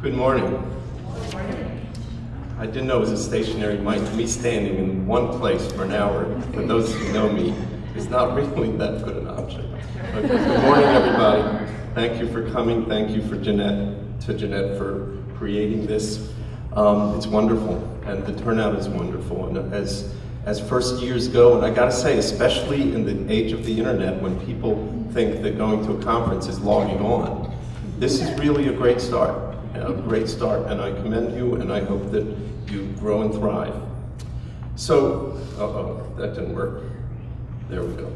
Good morning. I didn't know it was a stationary mic. Me standing in one place for an hour, for those who know me, is not really that good an option. Okay, good morning, everybody. Thank you for coming. Thank you for Jeanette for creating this. It's wonderful, and the turnout is wonderful. And as first years go, and I gotta say, especially in the age of the internet, when people think that going to a conference is logging on, this is really a great start, and I commend you, and I hope that you grow and thrive. So, that didn't work. There we go.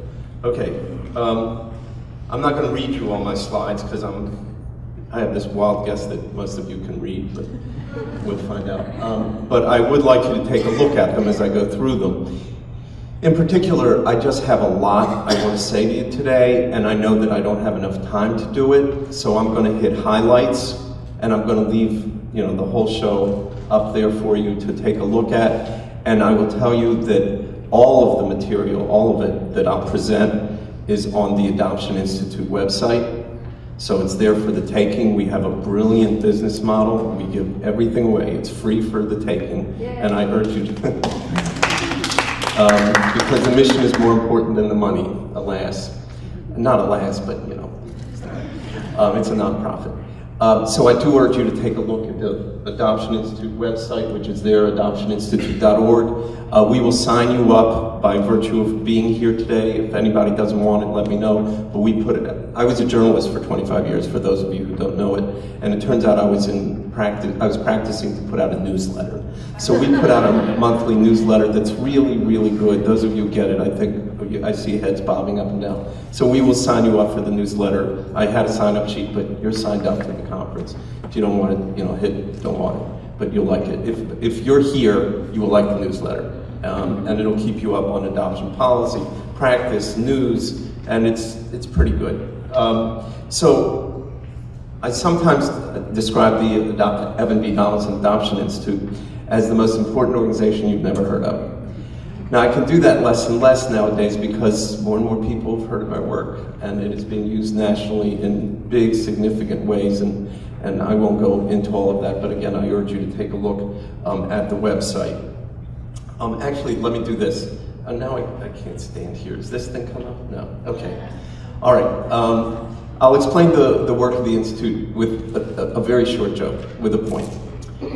Okay, I'm not gonna read you all my slides, because I have this wild guess that most of you can read, but we'll find out. But I would like you to take a look at them as I go through them. In particular, I just have a lot I want to say to you today, and I know that I don't have enough time to do it, so I'm going to hit highlights, and I'm going to leave, the whole show up there for you to take a look at. And I will tell you that all of the material, all of it that I'll present is on the Adoption Institute website. So it's there for the taking. We have a brilliant business model. We give everything away. It's free for the taking. Yay. And I urge you to, because the mission is more important than the money, alas. Not alas, but it's a nonprofit. So I do urge you to take a look at the Adoption Institute website, which is there, adoptioninstitute.org. We will sign you up by virtue of being here today. If anybody doesn't want it, let me know. But we put it. I was a journalist for 25 years, for those of you who don't know it, and it turns out I was practicing to put out a newsletter. So we put out a monthly newsletter that's really, really good. Those of you who get it, I think I see heads bobbing up and down. So we will sign you up for the newsletter. I had a sign-up sheet, but you're signed up to the conference. If you don't want it, don't want it. But you'll like it. If you're here, you will like the newsletter. And it'll keep you up on adoption policy, practice, news, and it's pretty good. So I sometimes describe the Evan B. Donaldson Adoption Institute as the most important organization you've never heard of. Now I can do that less and less nowadays because more and more people have heard of my work, and it is being used nationally in big, significant ways, and I won't go into all of that, but again, I urge you to take a look at the website. Actually, let me do this. Now I can't stand here. Does this thing come up? No. Okay. All right. I'll explain the work of the Institute with a very short joke, with a point.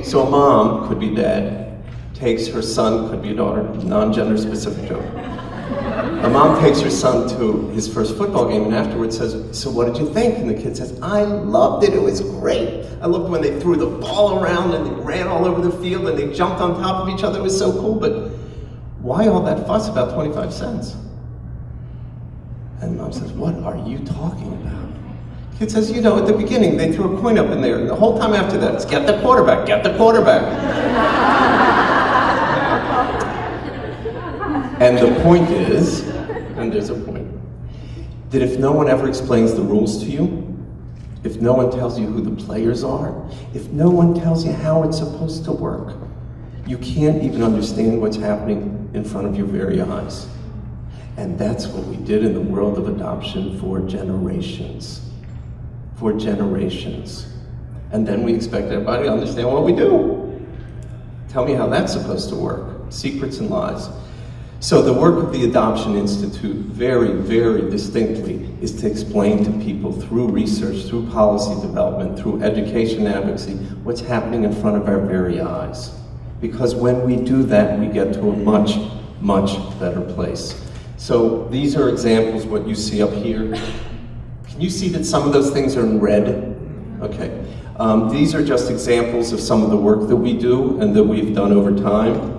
So a mom, could be dad, takes her son, could be a daughter, non-gender specific joke. A mom takes her son to his first football game and afterwards says, "So what did you think?" And the kid says, "I loved it. It was great. I loved when they threw the ball around and they ran all over the field and they jumped on top of each other. It was so cool, but why all that fuss about 25 cents? And mom says, "What are you talking about?" Kid says, "At the beginning they threw a coin up in there, and the whole time after that it's get the quarterback, get the quarterback." And the point is, and there's a point, that if no one ever explains the rules to you, if no one tells you who the players are, if no one tells you how it's supposed to work, you can't even understand what's happening in front of your very eyes. And that's what we did in the world of adoption for generations. For generations. And then we expect everybody to understand what we do. Tell me how that's supposed to work. Secrets and lies. So the work of the Adoption Institute, very, very distinctly, is to explain to people through research, through policy development, through education advocacy, what's happening in front of our very eyes. Because when we do that, we get to a much, much better place. So these are examples, what you see up here. Can you see that some of those things are in red? Okay. These are just examples of some of the work that we do and that we've done over time.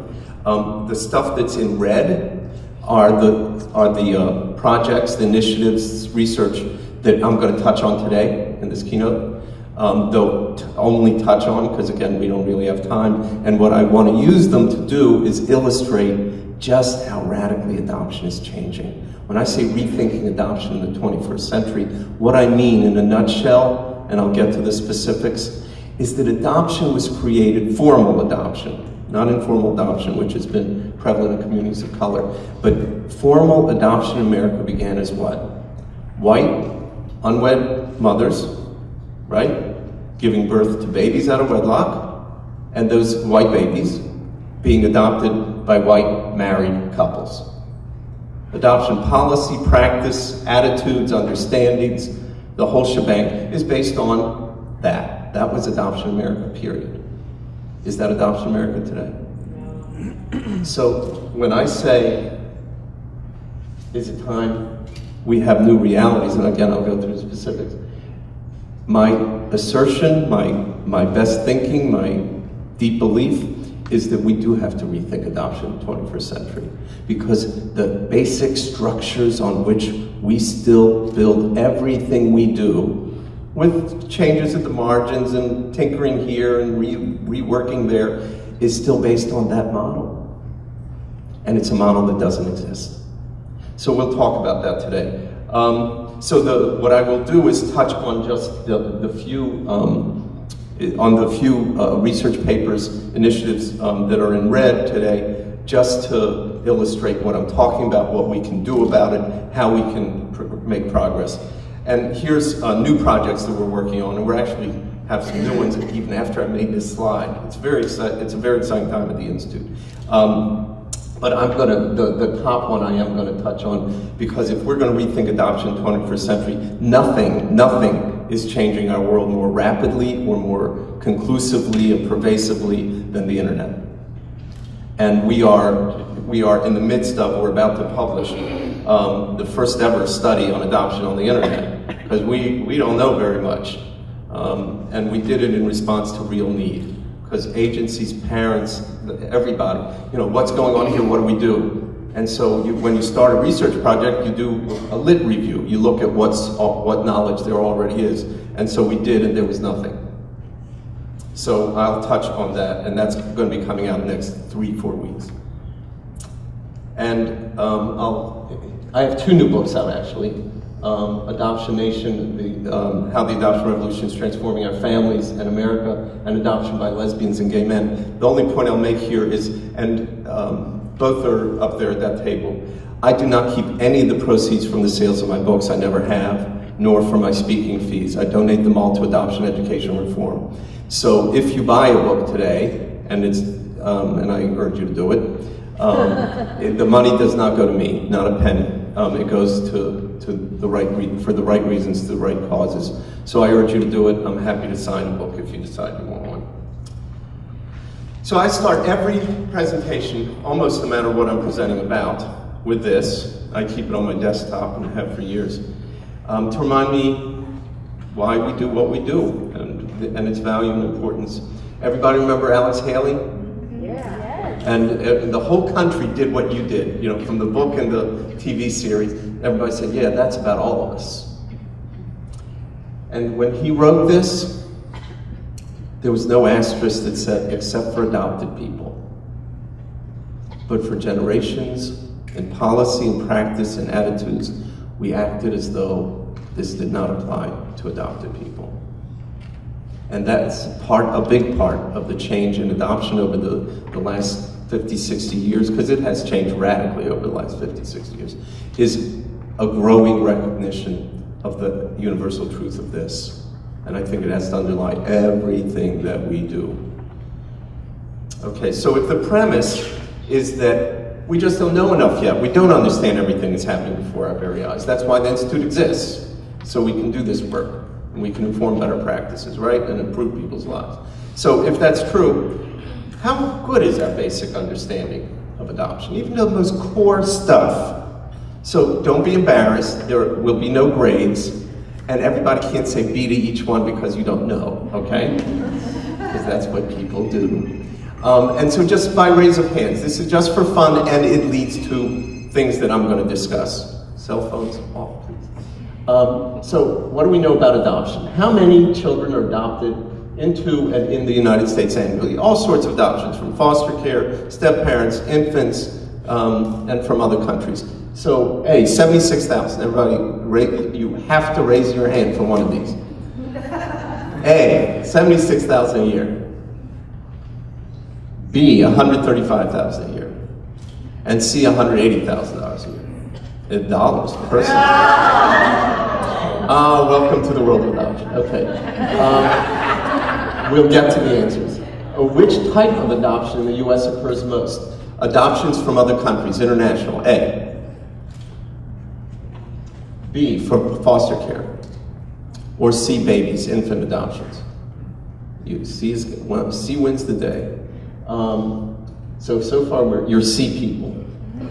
The stuff that's in red are the projects, the initiatives, research that I'm going to touch on today in this keynote. Though only touch on, because again, we don't really have time. And what I want to use them to do is illustrate just how radically adoption is changing. When I say rethinking adoption in the 21st century, what I mean in a nutshell, and I'll get to the specifics, is that adoption was created, formal adoption, not informal adoption, which has been prevalent in communities of color, but formal adoption in America began as what? White, unwed mothers, right? giving birth to babies out of wedlock, and those white babies being adopted by white married couples. Adoption policy, practice, attitudes, understandings, the whole shebang is based on that. That was Adoption America, period. Is that Adoption America today? So when I say, is it time we have new realities, and again, I'll go through the specifics. My assertion, my best thinking, my deep belief is that we do have to rethink adoption in the 21st century, because the basic structures on which we still build everything we do, with changes at the margins and tinkering here and reworking there, is still based on that model. And it's a model that doesn't exist. So we'll talk about that today. What I will do is touch on just the few research papers, initiatives that are in red today, just to illustrate what I'm talking about, what we can do about it, how we can make progress. And here's new projects that we're working on, and we're actually have some new ones even after I made this slide. It's a very exciting time at the Institute. But I'm gonna, the top one I am gonna touch on, because if we're gonna rethink adoption in the 21st century, nothing is changing our world more rapidly or more conclusively and pervasively than the internet. And we are in the midst of, we're about to publish the first ever study on adoption on the internet, because we don't know very much. And we did it in response to real need. Because agencies, parents, everybody, what's going on here, what do we do? And so when you start a research project, you do a lit review. You look at what knowledge there already is. And so we did, and there was nothing. So I'll touch on that, and that's going to be coming out in the next 3-4 weeks. And I have 2 new books out, actually. Adoption Nation, how the adoption revolution is transforming our families and America, and Adoption by Lesbians and Gay Men. The only point I'll make here is, and both are up there at that table, I do not keep any of the proceeds from the sales of my books. I never have, nor from my speaking fees. I donate them all to adoption education reform. So if you buy a book today, and and I encourage you to do it, the money does not go to me, not a penny. It goes to for the right reasons, to the right causes. So I urge you to do it. I'm happy to sign a book if you decide you want one. So I start every presentation, almost no matter what I'm presenting about, with this. I keep it on my desktop and have for years, to remind me why we do what we do and its value and importance. Everybody remember Alex Haley? And the whole country did what you did, from the book and the TV series. Everybody said, yeah, that's about all of us. And when he wrote this, there was no asterisk that said, except for adopted people. But for generations, in policy and practice and attitudes, we acted as though this did not apply to adopted people. And that's a big part of the change in adoption over the last 50, 60 years, because it has changed radically over the last 50, 60 years, is a growing recognition of the universal truth of this. And I think it has to underlie everything that we do. Okay, so if the premise is that we just don't know enough yet, we don't understand everything that's happening before our very eyes, that's why the Institute exists, so we can do this work, and we can inform better practices, right, and improve people's lives. So if that's true, how good is our basic understanding of adoption, even the most core stuff? So don't be embarrassed, there will be no grades, and everybody can't say B to each one because you don't know, okay? Because that's what people do. And so just by raise of hands, this is just for fun, and it leads to things that I'm going to discuss. Cell phones off, please. So what do we know about adoption? How many children are adopted into and in the United States annually? All sorts of adoptions, from foster care, step-parents, infants, and from other countries. So, A, 76,000. Everybody, you have to raise your hand for one of these. A, 76,000 a year. B, 135,000 a year. And C, $180,000 a year. Dollars per person. Welcome to the world of adoption. Okay. We'll get to the answers. Which type of adoption in the US occurs most? Adoptions from other countries, international, A. B, for foster care. Or C, babies, infant adoptions. C wins the day. So far you're C people.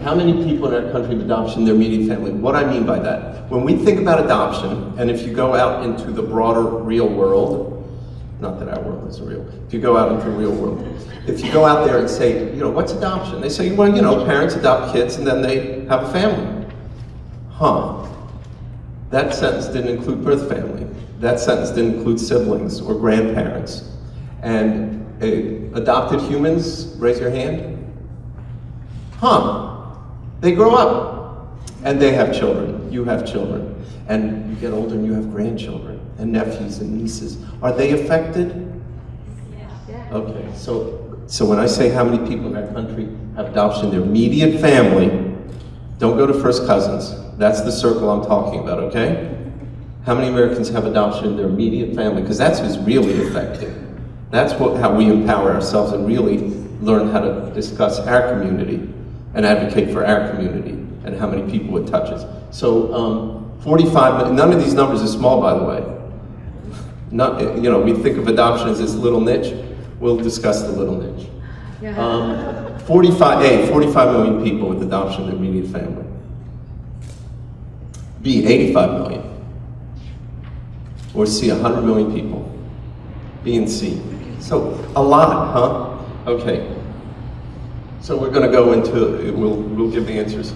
How many people in our country have adoption in their immediate family? What I mean by that, when we think about adoption, and if you go out into the broader real world, not that our world isn't real, if you go out into the real world, if you go out there and say, what's adoption? They say, well, parents adopt kids and then they have a family. Huh. That sentence didn't include birth family. That sentence didn't include siblings or grandparents. And adopted humans, raise your hand. Huh. They grow up and they have children. You have children. And you get older and you have grandchildren and nephews and nieces. Are they affected? Yeah. Okay, so when I say how many people in our country have adoption in their immediate family, don't go to first cousins. That's the circle I'm talking about, okay? How many Americans have adoption in their immediate family? Because that's who's really affected. That's how we empower ourselves and really learn how to discuss our community and advocate for our community and how many people it touches. So 45, none of these numbers are small, by the way. We think of adoption as this little niche. We'll discuss the little niche. 45 million people with adoption in their immediate family. B, 85 million. Or C, 100 million people. B and C. So a lot, huh? Okay. So we're going to go into, we'll give the answers.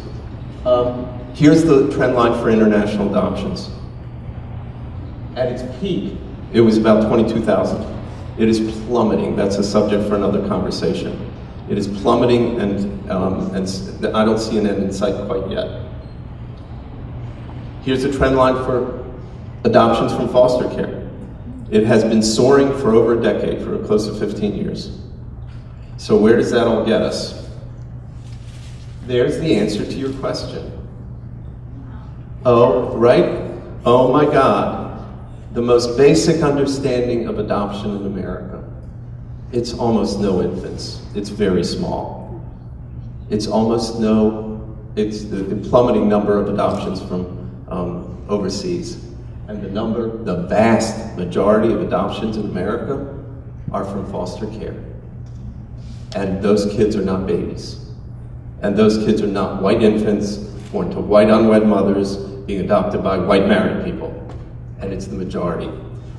Here's the trend line for international adoptions. At its peak, it was about 22,000. It is plummeting. That's a subject for another conversation. It is plummeting, and I don't see an end in sight quite yet. Here's the trend line for adoptions from foster care. It has been soaring for over a decade, for close to 15 years. So where does that all get us? There's the answer to your question. Oh, right? Oh my God. The most basic understanding of adoption in America. It's almost no infants. It's very small. It's the plummeting number of adoptions from overseas. And the vast majority of adoptions in America are from foster care. And those kids are not babies. And those kids are not white infants born to white unwed mothers being adopted by white married people. And it's the majority.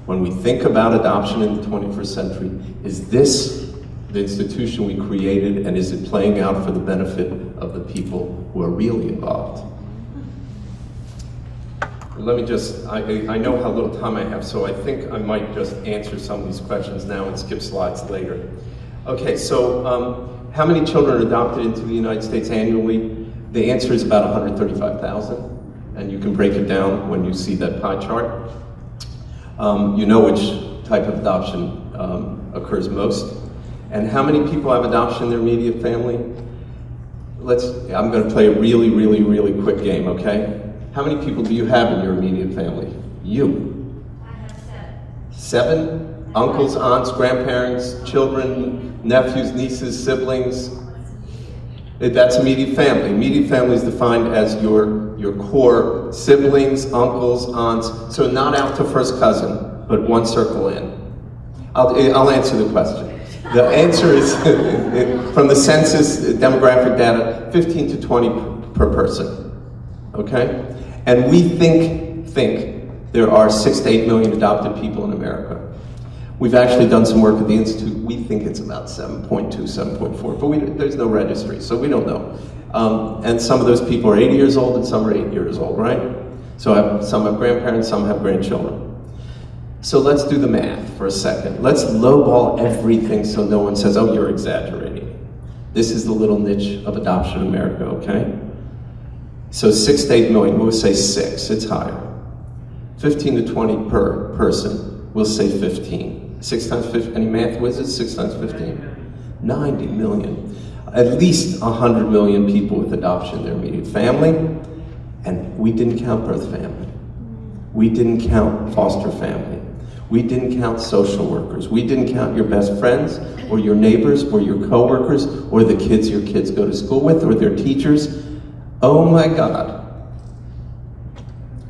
When we think about adoption in the 21st century, is this the institution we created, and is it playing out for the benefit of the people who are really involved? Let me just, I know how little time I have, so I think I might just answer some of these questions now and skip slides later. Okay, so how many children are adopted into the United States annually? The answer is about 135,000. And you can break it down when you see that pie chart. You know which type of adoption occurs most. And how many people have adoption in their immediate family? I'm going to play a really, really, really quick game, okay? How many people do you have in your immediate family? You. I have 7. 7? Uncles, aunts, grandparents, children, nephews, nieces, siblings. That's immediate family. Immediate family is defined as your core siblings, uncles, aunts. So not out to first cousin, but one circle in. I'll answer the question. The answer is, from the census demographic data, 15 to 20 per person, okay? And we think there are 6 to 8 million adopted people in America. We've actually done some work at the Institute. We think it's about 7.2, 7.4, but there's no registry, so we don't know. And some of those people are 80 years old and some are 8 years old, right? So some have grandparents, some have grandchildren. So let's do the math for a second. Let's lowball everything so no one says, oh, you're exaggerating. This is the little niche of adoption in America, okay? So 6 to 8 million, we'll say 6, it's higher. 15 to 20 per person, we'll say 15. 6 times 15, any math wizards? 6 times 15? 90 million. At least 100 million people with adoption in their immediate family, and we didn't count birth family. We didn't count foster family. We didn't count social workers. We didn't count your best friends, or your neighbors, or your coworkers, or the kids your kids go to school with, or their teachers. Oh my God.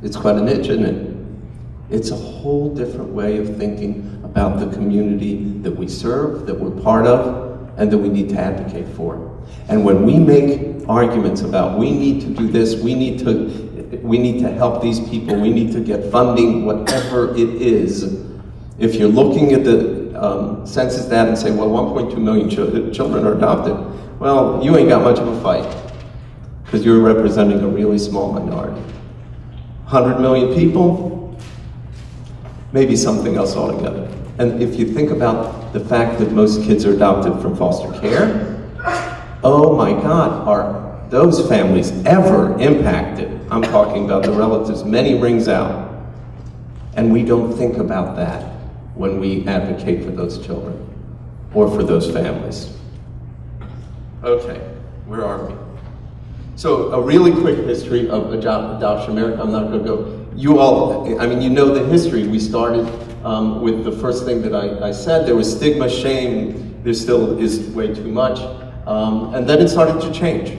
It's quite an itch, isn't it? It's a whole different way of thinking about the community that we serve, that we're part of, and that we need to advocate for. And when we make arguments about we need to do this, we need to help these people, we need to get funding, whatever it is, if you're looking at the census data and say, well, 1.2 million children are adopted, well, you ain't got much of a fight, because you're representing a really small minority. 100 million people, maybe something else altogether. And if you think about the fact that most kids are adopted from foster care, oh my God, are those families ever impacted? I'm talking about the relatives, many rings out. And we don't think about that when we advocate for those children or for those families. Okay, where are we? So a really quick history of Adoption America. I'm not going to go. You all, I mean, you know the history. We started with the first thing that I said. There was stigma, shame. There still is way too much. And then it started to change.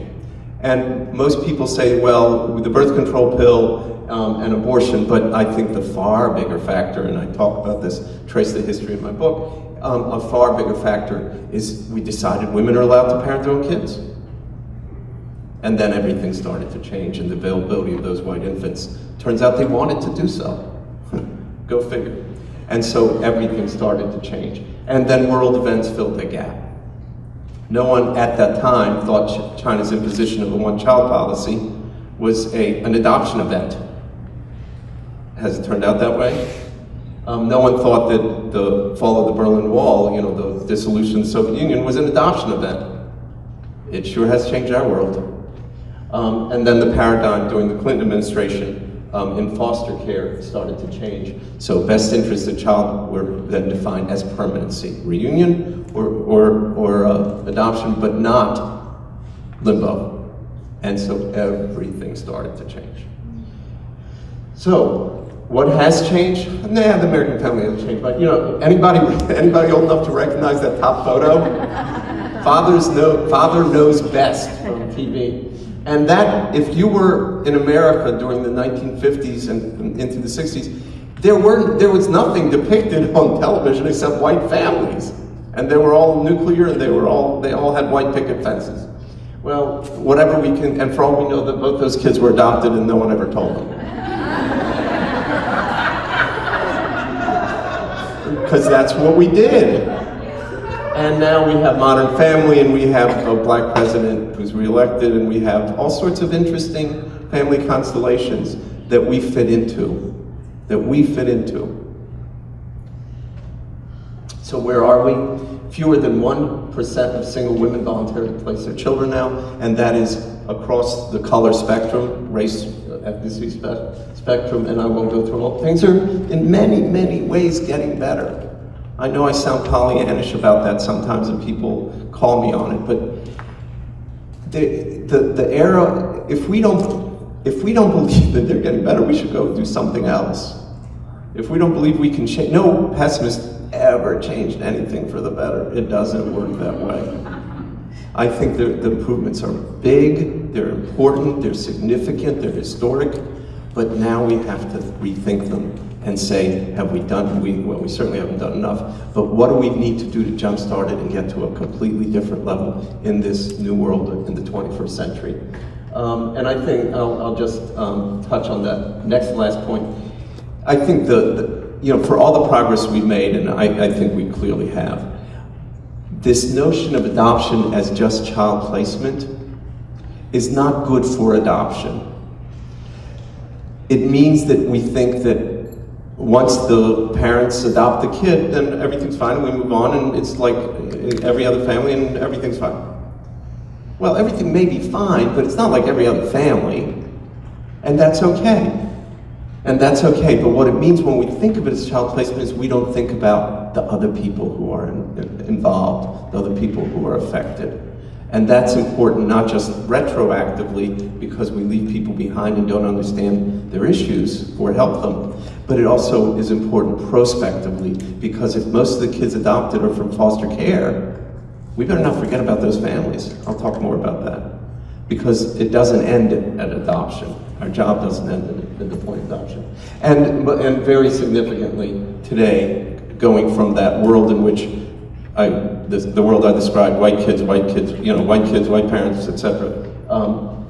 And most people say, well, with the birth control pill and abortion, but I think the far bigger factor, and I talk about this, trace the history in my book, a far bigger factor is we decided women are allowed to parent their own kids. And then everything started to change, and the availability of those white infants. Turns out they wanted to do so. Go figure. And so everything started to change. And then world events filled the gap. No one at that time thought China's imposition of a one-child policy was an adoption event. Has it turned out that way? No one thought that the fall of the Berlin Wall, you know, the dissolution of the Soviet Union, was an adoption event. It sure has changed our world. And then the paradigm during the Clinton administration in foster care started to change. So best interests of child were then defined as permanency, reunion or adoption, but not limbo. And so everything started to change. So what has changed? Nah, the American family hasn't changed, but you know, anybody old enough to recognize that top photo? Father knows best from TV. And that, if you were in America during the 1950s and into the 60s, there was nothing depicted on television except white families. And they were all nuclear, and they all had white picket fences. Well, whatever we can, and for all we know that both those kids were adopted and no one ever told them. Because that's what we did. And now we have Modern Family, and we have a black president who's reelected, and we have all sorts of interesting family constellations that we fit into. So where are we? Fewer than 1% of single women voluntarily place their children now, and that is across the color spectrum, race, ethnicity spectrum, and I won't go through all. Things are in many, many ways getting better. I know I sound Pollyannish about that sometimes, and people call me on it, but the era, if we don't believe that they're getting better, we should go do something else. If we don't believe we can change, no pessimist ever changed anything for the better. It doesn't work that way. I think the improvements are big, they're important, they're significant, they're historic, but now we have to rethink them and say, have we done, well, we certainly haven't done enough, but what do we need to do to jumpstart it and get to a completely different level in this new world in the 21st century? And I think I'll just touch on that last point. I think you know, for all the progress we've made, and I think we clearly have, this notion of adoption as just child placement is not good for adoption. It means that we think that once the parents adopt the kid, then everything's fine and we move on, and it's like every other family and everything's fine. Well, everything may be fine, but it's not like every other family, and that's okay. And that's okay, but what it means when we think of it as child placement is we don't think about the other people who are involved, the other people who are affected. And that's important, not just retroactively, because we leave people behind and don't understand their issues or help them, but it also is important prospectively, because if most of the kids adopted are from foster care, we better not forget about those families. I'll talk more about that. Because it doesn't end at adoption. Our job doesn't end at the point of adoption. And very significantly, today, going from that world in which the world I described, white kids, white parents, etc.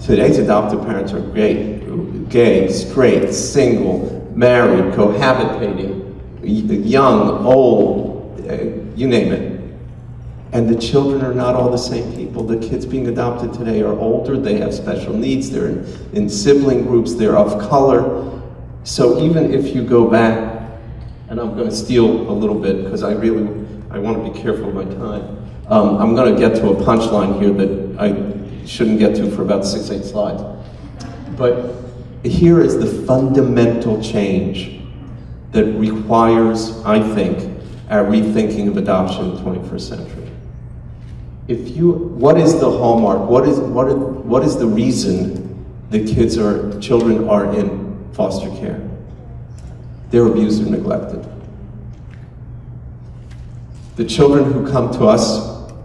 Today's adoptive parents are gay, straight, single, married, cohabitating, young, old, you name it. And the children are not all the same people. The kids being adopted today are older, they have special needs, they're in sibling groups, they're of color. So even if you go back, and I'm going to steal a little bit because I want to be careful of my time. I'm going to get to a punchline here that I shouldn't get to for about 6-8 slides. But here is the fundamental change that requires, I think, our rethinking of adoption in the 21st century. What is the hallmark? What is the reason that children are in foster care? They're abused or neglected. The children who come to us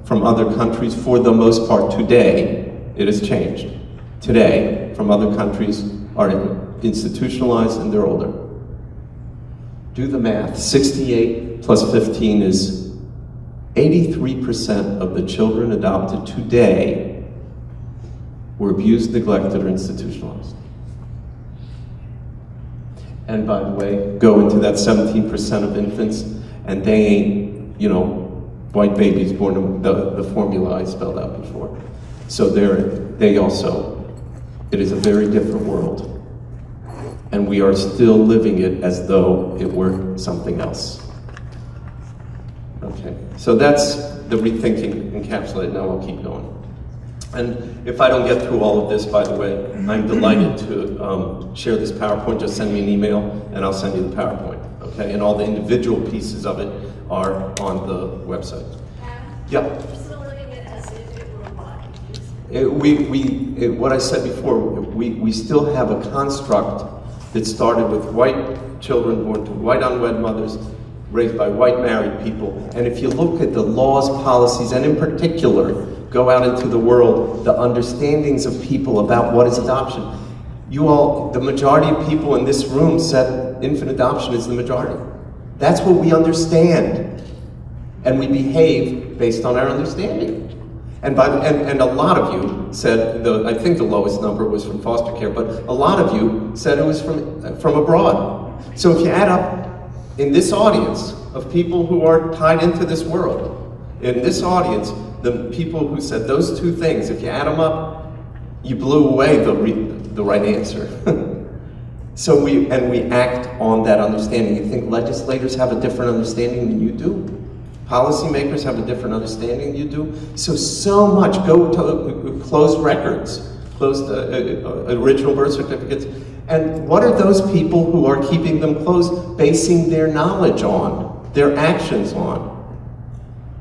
from other countries, for the most part today, it has changed. Today, from other countries, are institutionalized and they're older. Do the math. 68 plus 15 is 83% of the children adopted today were abused, neglected, or institutionalized. And by the way, go into that 17% of infants, and they ain't, white babies born to the formula I spelled out before. So it is a very different world. And we are still living it as though it were something else. Okay, so that's the rethinking encapsulated. Now I'll keep going. And if I don't get through all of this, by the way, I'm delighted to share this PowerPoint. Just send me an email and I'll send you the PowerPoint, okay? And all the individual pieces of it are on the website. Yeah? We're still living it as if it were alive. What I said before, we still have a construct that started with white children born to white unwed mothers, raised by white married people. And if you look at the laws, policies, and in particular, go out into the world, the understandings of people about what is adoption. The majority of people in this room said infant adoption is the majority. That's what we understand. And we behave based on our understanding. And a lot of you said, I think the lowest number was from foster care, but a lot of you said it was from abroad. So if you add up in this audience of people who are tied into this world, in this audience, the people who said those two things, if you add them up, you blew away the right answer. So we act on that understanding. You think legislators have a different understanding than you do? Policymakers have a different understanding than you do? So much, go to closed records, closed original birth certificates. And what are those people who are keeping them closed basing their knowledge on, their actions on?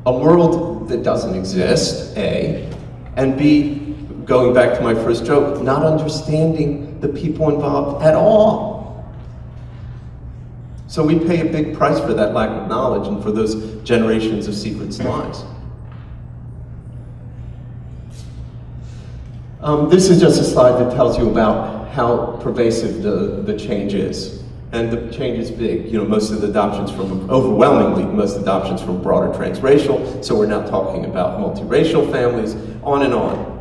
A world that doesn't exist, A, and B, going back to my first joke, not understanding the people involved at all. So we pay a big price for that lack of knowledge and for those generations of secret lies. This is just a slide that tells you about how pervasive the change is. And the change is big. Most of the adoptions overwhelmingly, most adoptions from broader transracial, so we're now talking about multiracial families, on and on.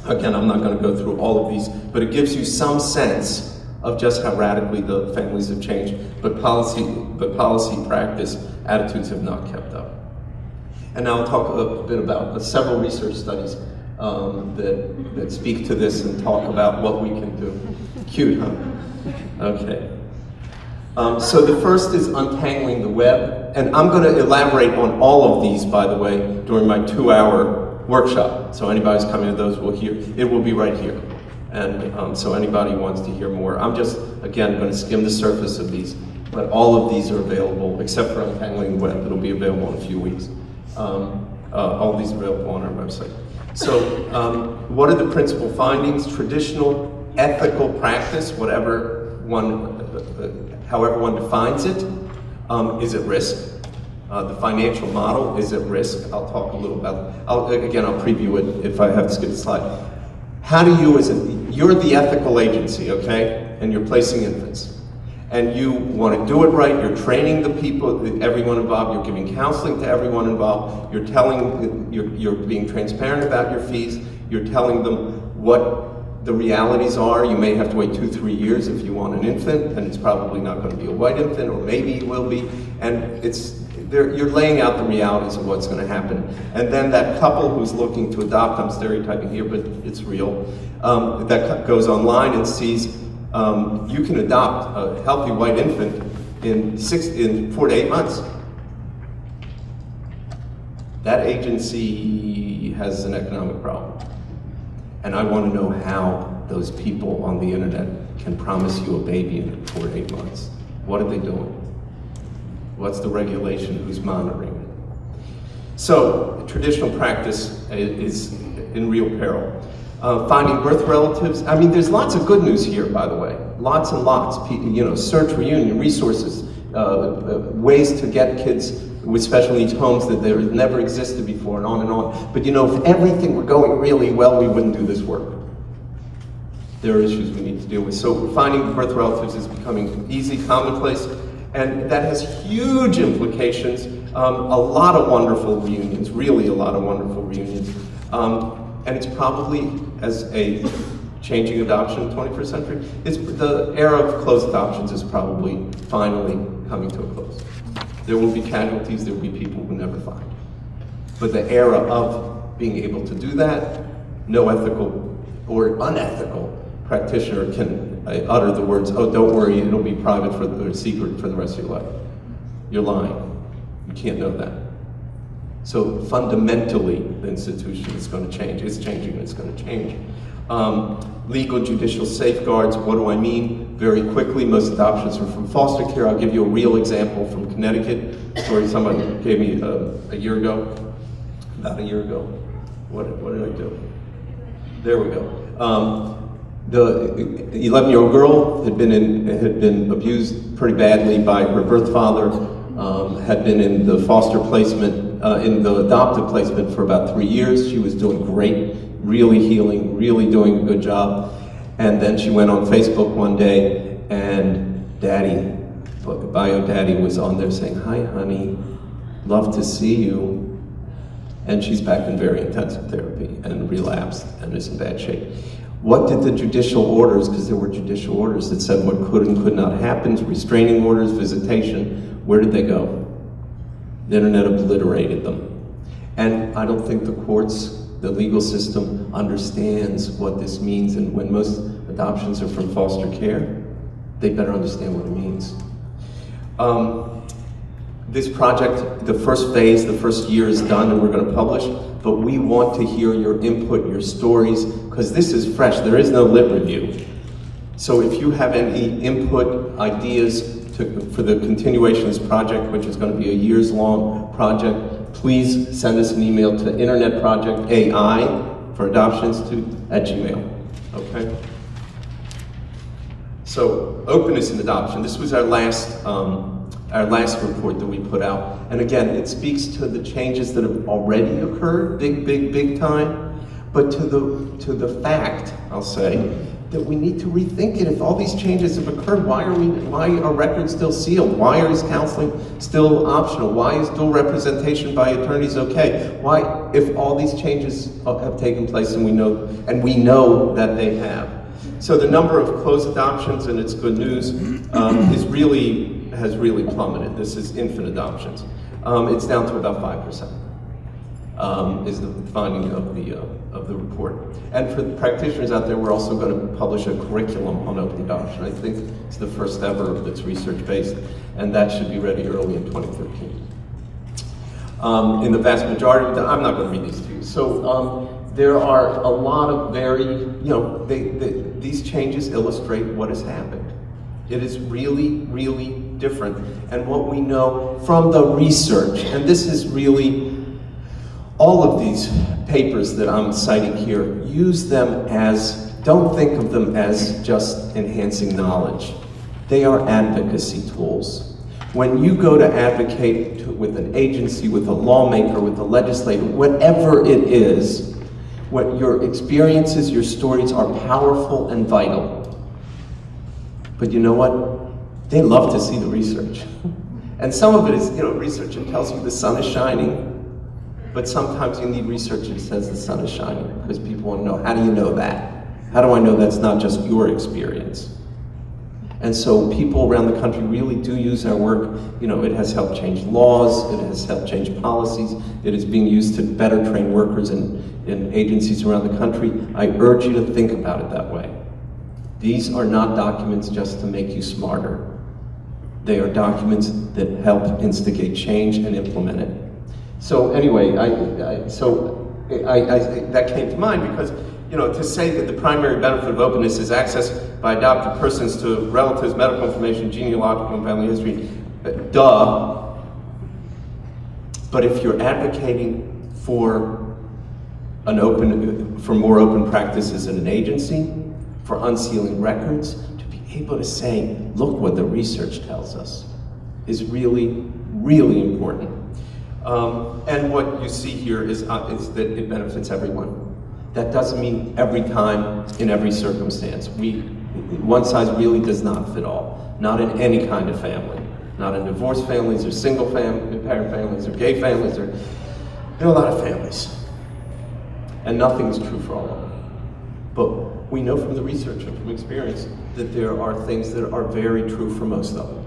Again, I'm not going to go through all of these, but it gives you some sense of just how radically the families have changed. But policy, practice, attitudes have not kept up. And now I'll talk a bit about several research studies that speak to this and talk about what we can do. Cute, huh? Okay. So the first is untangling the web, and I'm going to elaborate on all of these, by the way, during my 2-hour workshop. So anybody who's coming to those will hear, it will be right here. And so anybody who wants to hear more, I'm just, again, going to skim the surface of these, but all of these are available, except for untangling the web, it'll be available in a few weeks. All of these are available on our website. So what are the principal findings? Traditional ethical practice, however one defines it, is at risk. The financial model is at risk. I'll talk a little about, I'll preview it if I have to skip a slide. How do you, you're the ethical agency, okay? And you're placing infants. And you want to do it right, you're training the people, everyone involved, you're giving counseling to everyone involved, you're being transparent about your fees, you're telling them what the realities are. You may have to wait 2-3 years if you want an infant, and it's probably not going to be a white infant, or maybe it will be, and you're laying out the realities of what's going to happen. And then that couple who's looking to adopt, I'm stereotyping here, but it's real, that goes online and sees you can adopt a healthy white infant in 4 to 8 months. That agency has an economic problem. And I want to know how those people on the internet can promise you a baby in 4 to 8 months. What are they doing? What's the regulation? Who's monitoring it? So, traditional practice is in real peril. Finding birth relatives. I mean, there's lots of good news here, by the way. Lots and lots. Search, reunion, resources, ways to get kids with special needs homes that there never existed before, and on and on. But if everything were going really well, we wouldn't do this work. There are issues we need to deal with. So finding birth relatives is becoming easy, commonplace, and that has huge implications. A lot of wonderful reunions, really a lot of wonderful reunions. And it's probably, as a changing adoption in the 21st century, the era of closed adoptions is probably finally coming to a close. There will be casualties, there will be people who never find. But the era of being able to do that, no ethical or unethical practitioner can utter the words, "Oh, don't worry, it'll be private or secret for the rest of your life." You're lying. You can't know that. So fundamentally, the institution is going to change. It's changing, it's going to change. Legal judicial safeguards, what do I mean? Very quickly, most adoptions are from foster care. I'll give you a real example from Connecticut, story someone gave me about a year ago. What did I do? There we go. The 11-year-old girl had been abused pretty badly by her birth father, had been in the foster placement, in the adoptive placement for about 3 years. She was doing great, really healing, really doing a good job. And then she went on Facebook one day, and bio daddy was on there saying, "Hi honey, love to see you." And she's back in very intensive therapy and relapsed and is in bad shape. What did the judicial orders, because there were judicial orders that said what could and could not happen, restraining orders, visitation, where did they go? The internet obliterated them. And I don't think the courts, the legal system understands what this means, and when most adoptions are from foster care, they better understand what it means. This project, the first phase, the first year is done and we're going to publish, but we want to hear your input, your stories, because this is fresh. There is no lit review. So if you have any input, ideas for the continuation of this project, which is going to be a years-long project, please send us an email to internetprojectai for Adoption Institute @gmail. Okay? So, openness in adoption. This was our last report that we put out. And again, it speaks to the changes that have already occurred, big time, but to the fact, I'll say, that we need to rethink it. If all these changes have occurred, why are records still sealed? Why is counseling still optional? Why is dual representation by attorneys okay? Why, if all these changes have taken place and we know that they have? So the number of closed adoptions, and it's good news, has really plummeted. This is infant adoptions. It's down to about 5%. Is the finding of the report. And for the practitioners out there, we're also going to publish a curriculum on open adoption. I think it's the first ever that's research-based, and that should be ready early in 2013. In the vast majority of the, I'm not going to read these to you. So there are a lot of these changes illustrate what has happened. It is really, really different. And what we know from the research, and this is really All of these papers that I'm citing here, use them as, don't think of them as just enhancing knowledge. They are advocacy tools. When you go to advocate with an agency, with a lawmaker, with a legislator, whatever it is, what your experiences, your stories are powerful and vital. But you know what? They love to see the research. And some of it is, research that tells you the sun is shining, but sometimes you need research that says the sun is shining, because people want to know, how do you know that? How do I know that's not just your experience? And so people around the country really do use our work. It has helped change laws, it has helped change policies, it is being used to better train workers in agencies around the country. I urge you to think about it that way. These are not documents just to make you smarter. They are documents that help instigate change and implement it. So anyway, that came to mind because, to say that the primary benefit of openness is access by adopted persons to relatives, medical information, genealogical and family history, duh. But if you're advocating for more open practices in an agency, for unsealing records, to be able to say, look what the research tells us, is really, really important. And what you see here is that it benefits everyone. That doesn't mean every time, in every circumstance. One size really does not fit all. Not in any kind of family. Not in divorced families, or single parent families, or gay families, there are a lot of families. And nothing's true for all of them. But we know from the research and from experience that there are things that are very true for most of them.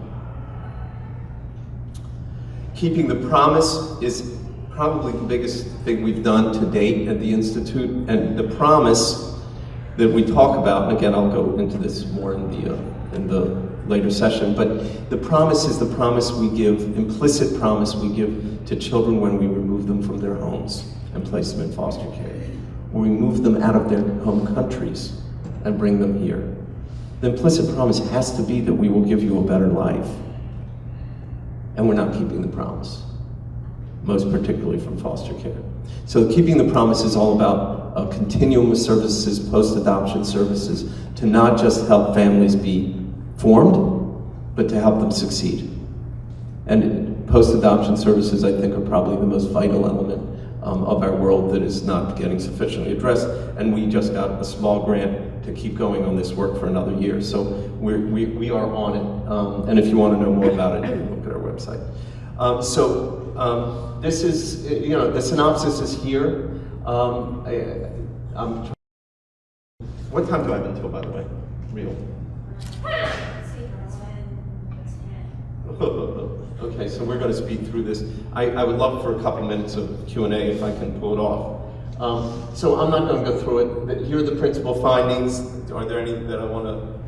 Keeping the promise is probably the biggest thing we've done to date at the Institute, and the promise that we talk about, and again I'll go into this more in the later session, but the promise is the promise we give, implicit promise we give to children when we remove them from their homes and place them in foster care, or we move them out of their home countries and bring them here. The implicit promise has to be that we will give you a better life. And we're not keeping the promise, most particularly from foster care. So keeping the promise is all about a continuum of services, post-adoption services, to not just help families be formed, but to help them succeed. And post-adoption services, I think, are probably the most vital element of our world that is not getting sufficiently addressed. And we just got a small grant to keep going on this work for another year. So we are on it. And if you want to know more about it, you can look at our website. This is, the synopsis is here. What time do I have until, by the way? Real. Okay, so we're going to speed through this. I would love for a couple minutes of Q&A if I can pull it off. So I'm not going to go through it. Here are the principal findings. Are there any that I want to...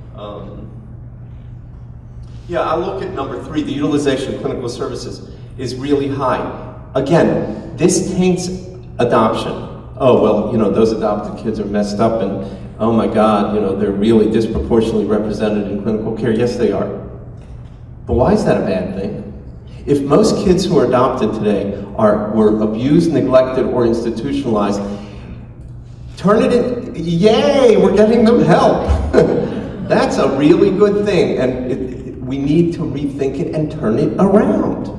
Yeah, I'll look at number 3. The utilization of clinical services is really high. Again, this taints adoption. Oh, well, those adopted kids are messed up and, oh my God, they're really disproportionately represented in clinical care. Yes, they are. But why is that a bad thing? If most kids who are adopted today were abused, neglected, or institutionalized, turn it in, yay, we're getting them help. That's a really good thing, and we need to rethink it and turn it around.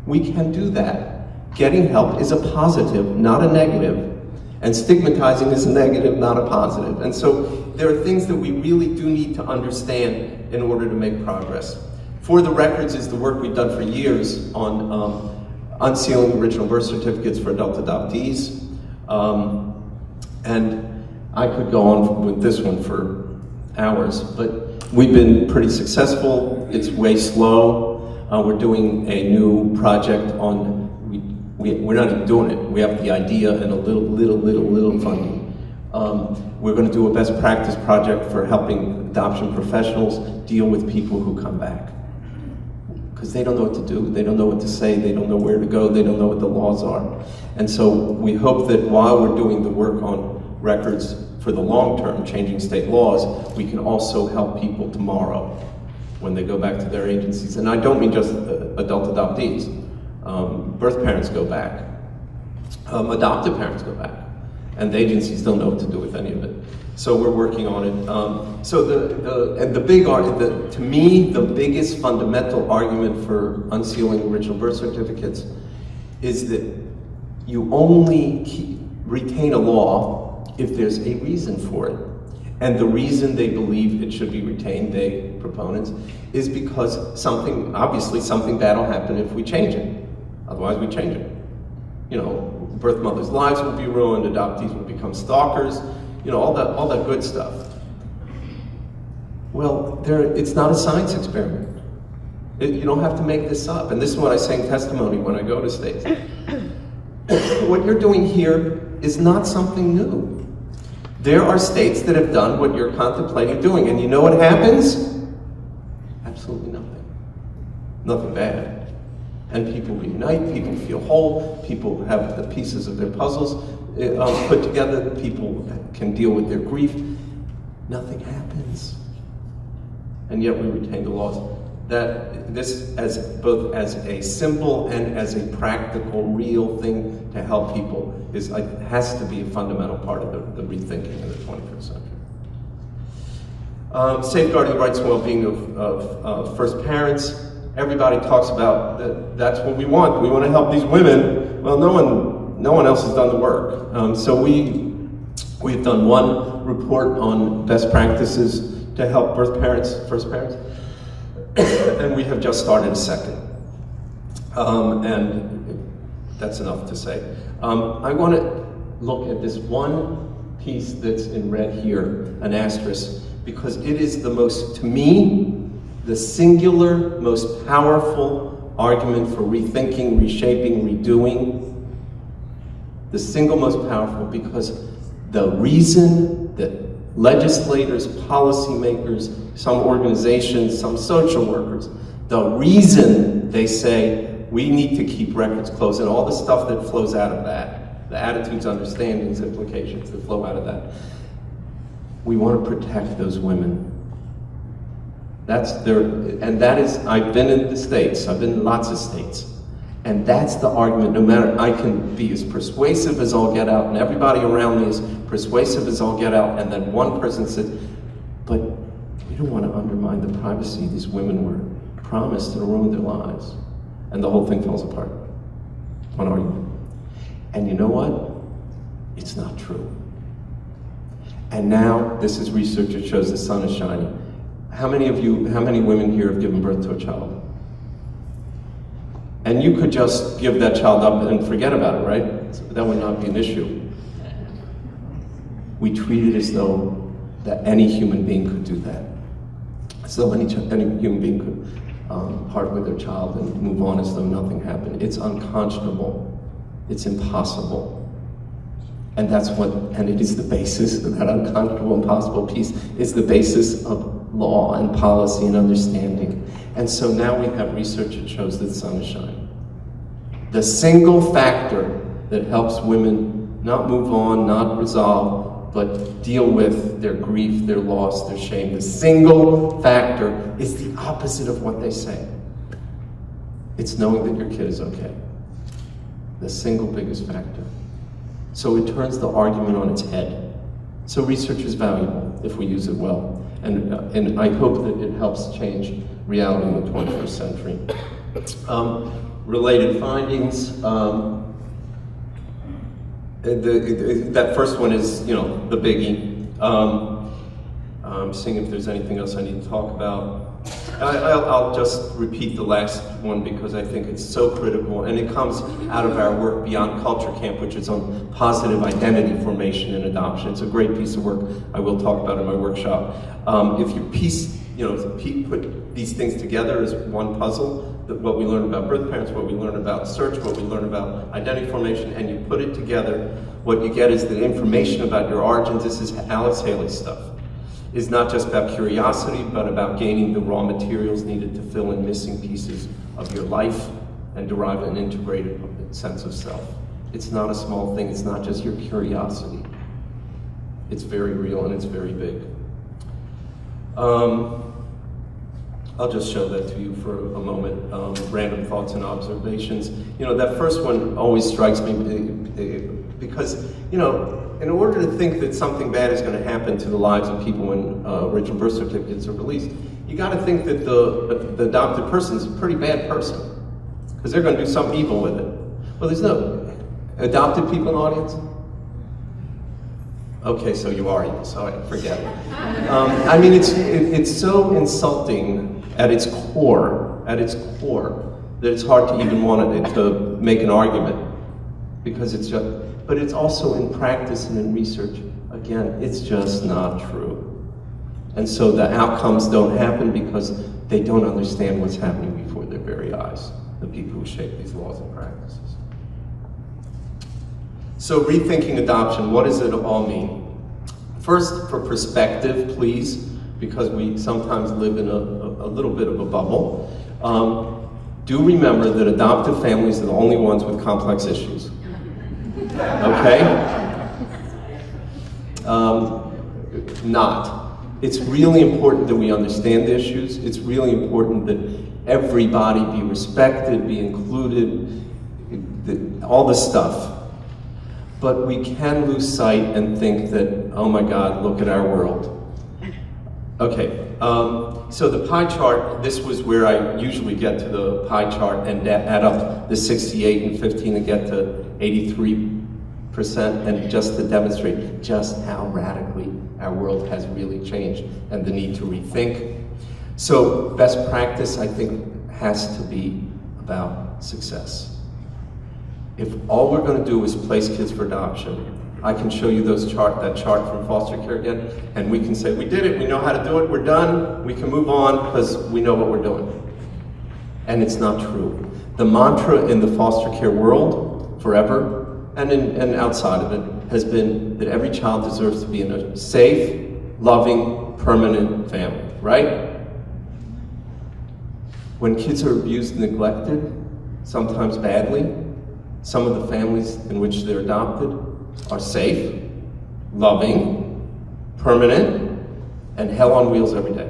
We can do that. Getting help is a positive, not a negative. And stigmatizing is a negative, not a positive. And so there are things that we really do need to understand in order to make progress. For the Records is the work we've done for years on unsealing original birth certificates for adult adoptees. And I could go on with this one for hours, but we've been pretty successful. It's way slow. We're doing a new project on, we're not even doing it. We have the idea and a little funding. We're going to do a best practice project for helping adoption professionals deal with people who come back. Because they don't know what to do, they don't know what to say, they don't know where to go, they don't know what the laws are. And so we hope that while we're doing the work on records for the long term, changing state laws, we can also help people tomorrow when they go back to their agencies. And I don't mean just adult adoptees. Birth parents go back. Adoptive parents go back, and the agencies don't know what to do with any of it. So we're working on it. To me, the biggest fundamental argument for unsealing original birth certificates is that you only retain a law if there's a reason for it. And the reason they believe it should be retained, they, proponents, is because obviously something bad will happen if we change it. Otherwise we change it. You know, birth mothers' lives will be ruined, adoptees will become stalkers, you know, all that good stuff. Well, it's not a science experiment. You don't have to make this up. And this is what I say in testimony when I go to states. What you're doing here is not something new. There are states that have done what you're contemplating doing, and you know what happens? Absolutely nothing. Nothing bad. And people reunite, people feel whole, people have the pieces of their puzzles put together, people can deal with their grief. Nothing happens. And yet we retain the laws. That this, both as a symbol and as a practical, real thing to help people, has to be a fundamental part of the rethinking in the 21st century. Safeguarding the rights and well-being of first parents. Everybody talks about that's what we want. We want to help these women. Well, no one else has done the work. So we've done one report on best practices to help first parents, and we have just started a second. And that's enough to say. I want to look at this one piece that's in red here, an asterisk, because it is the most, to me, the singular, most powerful argument for rethinking, reshaping, redoing. The single most powerful, because the reason that legislators, policymakers, some organizations, some social workers, the reason they say we need to keep records closed and all the stuff that flows out of that, the attitudes, understandings, implications that flow out of that, we want to protect those women. I've been in the States, I've been in lots of states, and that's the argument. No matter, I can be as persuasive as all get out, and everybody around me is persuasive as all get out, and then one person says, but we don't want to undermine the privacy these women were promised and ruin their lives. And the whole thing falls apart. One argument. And you know what? It's not true. And now, this is research that shows the sun is shining. How many women here have given birth to a child? And you could just give that child up and forget about it, right? That would not be an issue. We treat it as though that any human being could do that. As though any human being could part with their child and move on as though nothing happened. It's unconscionable. It's impossible. And it is the basis of that unconscionable, impossible piece, is the basis of law and policy and understanding. And so now we have research that shows that the sun is shining. The single factor that helps women not move on, not resolve, but deal with their grief, their loss, their shame, the single factor is the opposite of what they say. It's knowing that your kid is okay. The single biggest factor. So it turns the argument on its head. So research is valuable if we use it well. And I hope that it helps change reality in the 21st century. Related findings. That first one is, the biggie. I'm seeing if there's anything else I need to talk about. I'll just repeat the last one because I think it's so critical, and it comes out of our work Beyond Culture Camp, which is on positive identity formation in adoption. It's a great piece of work I will talk about in my workshop. If you put these things together as one puzzle, what we learn about birth parents, what we learn about search, what we learn about identity formation, and you put it together, what you get is the information about your origins. This is Alice Haley's stuff. Is not just about curiosity, but about gaining the raw materials needed to fill in missing pieces of your life and derive an integrated sense of self. It's not a small thing, it's not just your curiosity. It's very real and it's very big. I'll just show that to you for a moment. Random thoughts and observations. You know, that first one always strikes me because, you know, in order to think that something bad is going to happen to the lives of people when original birth certificates are released, you got to think that the adopted person is a pretty bad person because they're going to do something evil with it. Well, there's no adopted people in the audience? Okay, so you are evil, so forget it. I mean, it's so insulting at its core, that it's hard to even want to make an argument, because it's just, but it's also in practice and in research, again, it's just not true. And so the outcomes don't happen because they don't understand what's happening before their very eyes, the people who shape these laws and practices. So rethinking adoption, what does it all mean? First, for perspective, please, because we sometimes live in a little bit of a bubble. Do remember that adoptive families are the only ones with complex issues. Okay? Not. It's really important that we understand the issues. It's really important that everybody be respected, be included, all this stuff. But we can lose sight and think that, oh my God, look at our world. Okay, so the pie chart, this was where I usually get to the pie chart and add up the 68 and 15 and get to 83%, and just to demonstrate just how radically our world has really changed and the need to rethink. So best practice, I think, has to be about success. If all we're going to do is place kids for adoption, I can show you that chart from foster care again, and we can say, we did it, we know how to do it, we're done, we can move on because we know what we're doing. And it's not true. The mantra in the foster care world, forever, and outside of it, has been that every child deserves to be in a safe, loving, permanent family, right? When kids are abused and neglected, sometimes badly, some of the families in which they're adopted are safe, loving, permanent, and hell on wheels every day.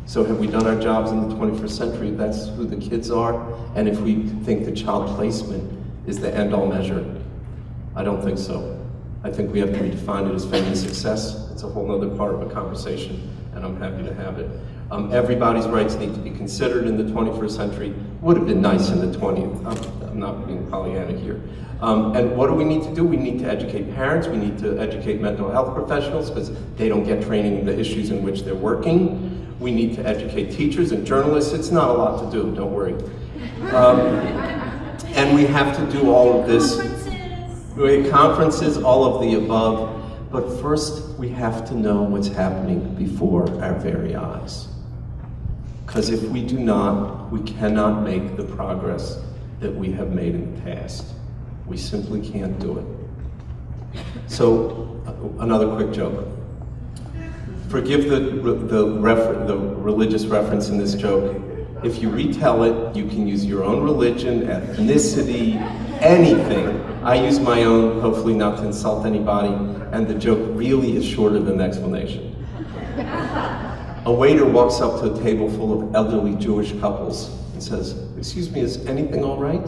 So have we done our jobs in the 21st century? That's who the kids are. And if we think that child placement is the end-all measure, I don't think so. I think we have to redefine it as family success. It's a whole other part of a conversation, and I'm happy to have it. Everybody's rights need to be considered in the 21st century. Would have been nice in the 20th. I'm not being Pollyanna here. And what do we need to do? We need to educate parents. We need to educate mental health professionals because they don't get training in the issues in which they're working. We need to educate teachers and journalists. It's not a lot to do, don't worry. And we have to do all of this. Conferences, all of the above. But first, we have to know what's happening before our very eyes. Because if we do not, we cannot make the progress that we have made in the past. We simply can't do it. So, another quick joke. Forgive the religious reference in this joke. If you retell it, you can use your own religion, ethnicity, anything. I use my own, hopefully not to insult anybody, and the joke really is shorter than the explanation. A waiter walks up to a table full of elderly Jewish couples and says, "Excuse me, is anything all right?"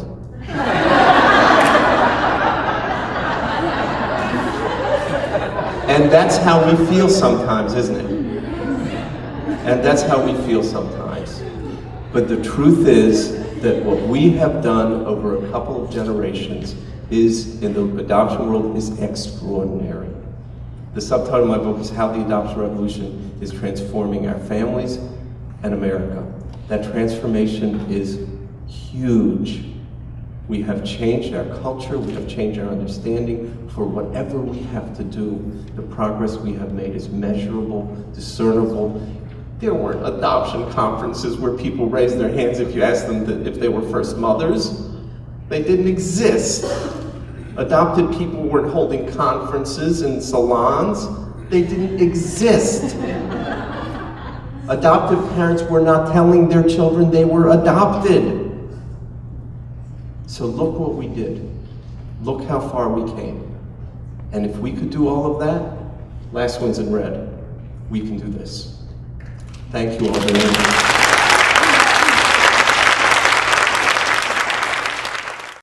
And that's how we feel sometimes, isn't it? And that's how we feel sometimes. But the truth is that what we have done over a couple of generations is, in the adoption world, is extraordinary. The subtitle of my book is How the Adoption Revolution is Transforming Our Families and America. That transformation is huge. We have changed our culture, we have changed our understanding. For whatever we have to do, the progress we have made is measurable, discernible. There weren't adoption conferences where people raised their hands if you asked them if they were first mothers. They didn't exist. Adopted people weren't holding conferences in salons. They didn't exist. Adoptive parents were not telling their children they were adopted. So look what we did. Look how far we came. And if we could do all of that, last one's in red, we can do this. Thank you all very much.